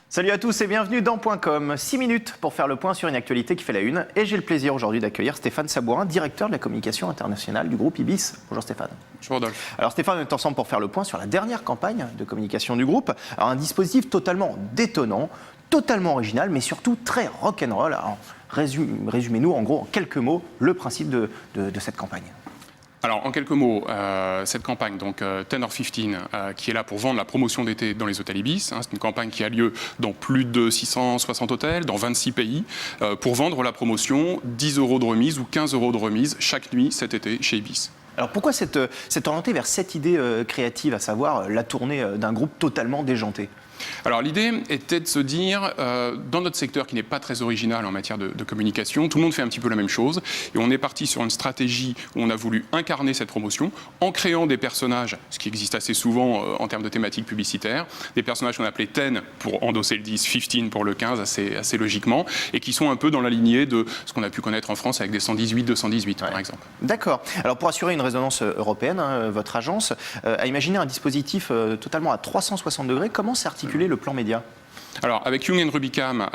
Salut à tous et bienvenue dans Point Com. 6 minutes pour faire le point sur une actualité qui fait la une. Et j'ai le plaisir aujourd'hui d'accueillir Stéphane Sabourin, directeur de la communication internationale du groupe Ibis. Bonjour Stéphane. Bonjour Rodolphe. Alors Stéphane, on est ensemble pour faire le point sur la dernière campagne de communication du groupe. Alors un dispositif totalement détonnant, totalement original, mais surtout très rock'n'roll. Alors résumez-nous en gros en quelques mots le principe de cette campagne. Alors, en quelques mots, cette campagne, donc 10 or 15, qui est là pour vendre la promotion d'été dans les hôtels Ibis. C'est une campagne qui a lieu dans plus de 660 hôtels, dans 26 pays, pour vendre la promotion 10 € de remise ou 15 € de remise chaque nuit cet été chez Ibis. Alors pourquoi cette orienté vers cette idée créative, à savoir la tournée d'un groupe totalement déjanté ? Alors l'idée était de se dire, dans notre secteur qui n'est pas très original en matière de communication, tout le monde fait un petit peu la même chose et on est parti sur une stratégie où on a voulu incarner cette promotion en créant des personnages, ce qui existe assez souvent en termes de thématiques publicitaires, des personnages qu'on appelait 10 pour endosser le 10, 15 pour le 15 assez logiquement et qui sont un peu dans la lignée de ce qu'on a pu connaître en France avec des 118, 218 par exemple. D'accord. Alors pour assurer une résonance européenne, votre agence a imaginé un dispositif totalement à 360 degrés. Comment s'articule le plan média ? Alors, avec Young & Rubicam,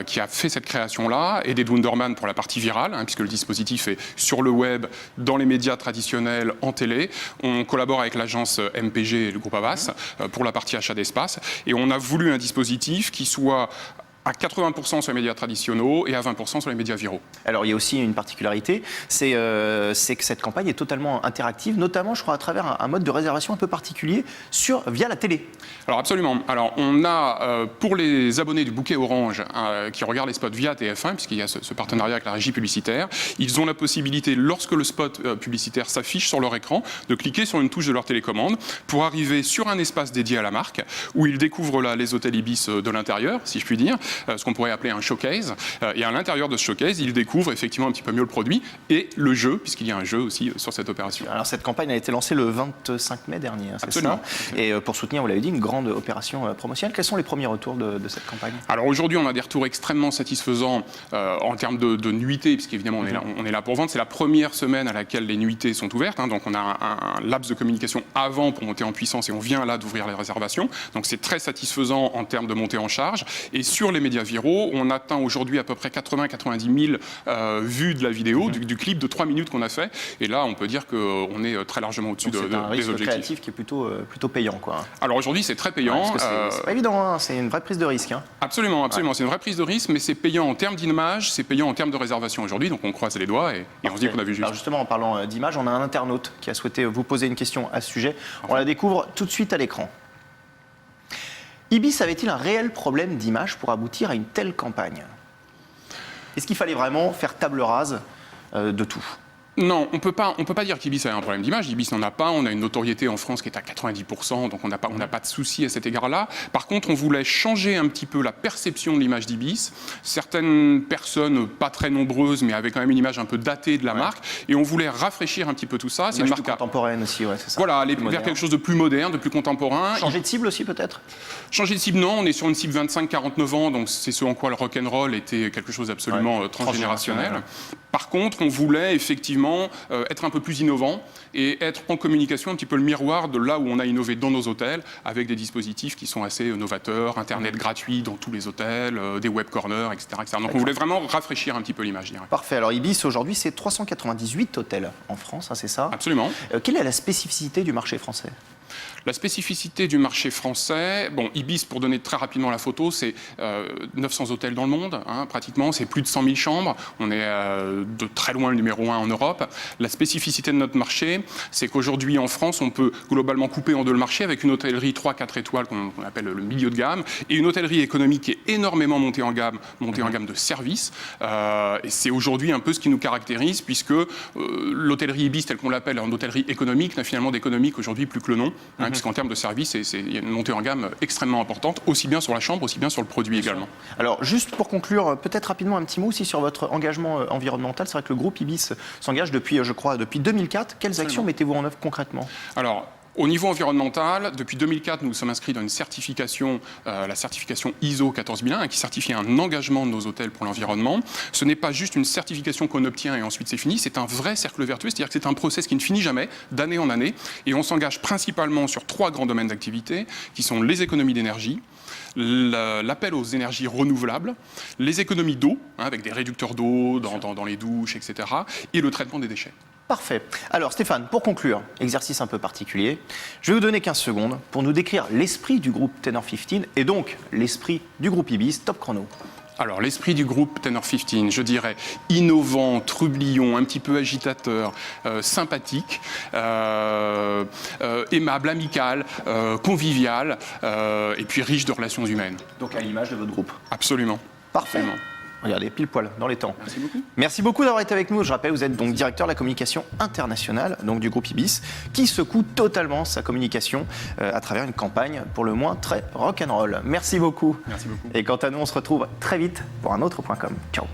qui a fait cette création-là, et Ed Wunderman pour la partie virale, puisque le dispositif est sur le web, dans les médias traditionnels, en télé. On collabore avec l'agence MPG et le groupe Havas pour la partie achat d'espace. Et on a voulu un dispositif qui soit à 80% sur les médias traditionnels et à 20% sur les médias viraux. Alors il y a aussi une particularité, c'est que cette campagne est totalement interactive, notamment je crois à travers un mode de réservation un peu particulier via la télé. Alors absolument. Alors on a pour les abonnés du bouquet Orange qui regardent les spots via TF1, puisqu'il y a ce partenariat avec la régie publicitaire, ils ont la possibilité, lorsque le spot publicitaire s'affiche sur leur écran, de cliquer sur une touche de leur télécommande pour arriver sur un espace dédié à la marque, où ils découvrent là les hôtels Ibis de l'intérieur, si je puis dire, ce qu'on pourrait appeler un showcase. Et à l'intérieur de ce showcase, ils découvrent effectivement un petit peu mieux le produit et le jeu, puisqu'il y a un jeu aussi sur cette opération. Alors cette campagne a été lancée le 25 mai dernier, c'est ça ? Et pour soutenir, vous l'avez dit, une grande opération promotionnelle. Quels sont les premiers retours de cette campagne ? Alors aujourd'hui, on a des retours extrêmement satisfaisants en termes de nuitées, puisqu'évidemment on est là pour vendre. C'est la première semaine à laquelle les nuitées sont ouvertes, donc on a un laps de communication avant pour monter en puissance et on vient là d'ouvrir les réservations. Donc c'est très satisfaisant en termes de montée en charge. Et sur les médias viraux, on atteint aujourd'hui à peu près 80-90 000 vues de la vidéo, du clip de 3 minutes qu'on a fait. Et là, on peut dire qu'on est très largement au-dessus des objectifs. C'est un risque créatif qui est plutôt payant, quoi. Alors aujourd'hui, c'est très payant. C'est pas évident, c'est une vraie prise de risque. Absolument. C'est une vraie prise de risque, mais c'est payant en termes d'image, c'est payant en termes de réservation aujourd'hui. Donc on croise les doigts et on se dit qu'on a vu juste. Alors justement, en parlant d'image, on a un internaute qui a souhaité vous poser une question à ce sujet. On la découvre tout de suite à l'écran. Ibis avait-il un réel problème d'image pour aboutir à une telle campagne ? Est-ce qu'il fallait vraiment faire table rase de tout ? Non, on peut pas dire qu'Ibis a un problème d'image. Ibis n'en a pas. On a une notoriété en France qui est à 90%, donc on n'a pas de souci à cet égard-là. Par contre, on voulait changer un petit peu la perception de l'image d'Ibis. Certaines personnes, pas très nombreuses, mais avaient quand même une image un peu datée de la marque, et on voulait rafraîchir un petit peu tout ça. C'est une marque contemporaine aussi, c'est ça. Voilà, aller vers quelque chose de plus moderne, de plus contemporain. Changer de cible aussi peut-être ? Changer de cible, non. On est sur une cible 25-49 ans, donc c'est ce en quoi le rock'n'roll était quelque chose d'absolument transgénérationnel. Par contre, on voulait effectivement être un peu plus innovant et être en communication un petit peu le miroir de là où on a innové dans nos hôtels avec des dispositifs qui sont assez novateurs, Internet gratuit dans tous les hôtels, des web corners, etc. Donc on voulait vraiment rafraîchir un petit peu l'image, je dirais. Parfait. Alors Ibis, aujourd'hui, c'est 398 hôtels en France, c'est ça ? Absolument. Quelle est la spécificité du marché français ? La spécificité du marché français, Ibis, pour donner très rapidement la photo, c'est 900 hôtels dans le monde, pratiquement, c'est plus de 100 000 chambres, on est de très loin le numéro 1 en Europe. La spécificité de notre marché, c'est qu'aujourd'hui en France, on peut globalement couper en deux le marché avec une hôtellerie 3-4 étoiles qu'on appelle le milieu de gamme, et une hôtellerie économique qui est énormément montée en gamme de services. Et c'est aujourd'hui un peu ce qui nous caractérise, puisque l'hôtellerie Ibis, telle qu'on l'appelle en hôtellerie économique, n'a finalement d'économique aujourd'hui plus que le nom. Puisqu'en termes de service, il y a une montée en gamme extrêmement importante, aussi bien sur la chambre, aussi bien sur le produit également. Alors, juste pour conclure, peut-être rapidement un petit mot aussi sur votre engagement environnemental. C'est vrai que le groupe Ibis s'engage depuis 2004. Quelles actions mettez-vous en œuvre concrètement ? Alors, Au niveau environnemental, depuis 2004, nous sommes inscrits dans une certification, la certification ISO 14001, qui certifie un engagement de nos hôtels pour l'environnement. Ce n'est pas juste une certification qu'on obtient et ensuite c'est fini, c'est un vrai cercle vertueux, c'est-à-dire que c'est un process qui ne finit jamais, d'année en année, et on s'engage principalement sur 3 grands domaines d'activité, qui sont les économies d'énergie, l'appel aux énergies renouvelables, les économies d'eau, avec des réducteurs d'eau dans les douches, etc., et le traitement des déchets. Parfait. Alors Stéphane, pour conclure, exercice un peu particulier, je vais vous donner 15 secondes pour nous décrire l'esprit du groupe Tenor 15 et donc l'esprit du groupe Ibis. Top chrono. Alors, l'esprit du groupe Tenor 15, je dirais innovant, trublion, un petit peu agitateur, sympathique, aimable, amical, convivial, et puis riche de relations humaines. Donc à l'image de votre groupe. Absolument. Parfait. Absolument. Regardez, pile poil, dans les temps. Merci beaucoup. Merci beaucoup d'avoir été avec nous. Je rappelle, vous êtes donc directeur de la communication internationale donc du groupe Ibis, qui secoue totalement sa communication à travers une campagne pour le moins très rock'n'roll. Merci beaucoup. Merci beaucoup. Et quant à nous, on se retrouve très vite pour un autre point com. Ciao.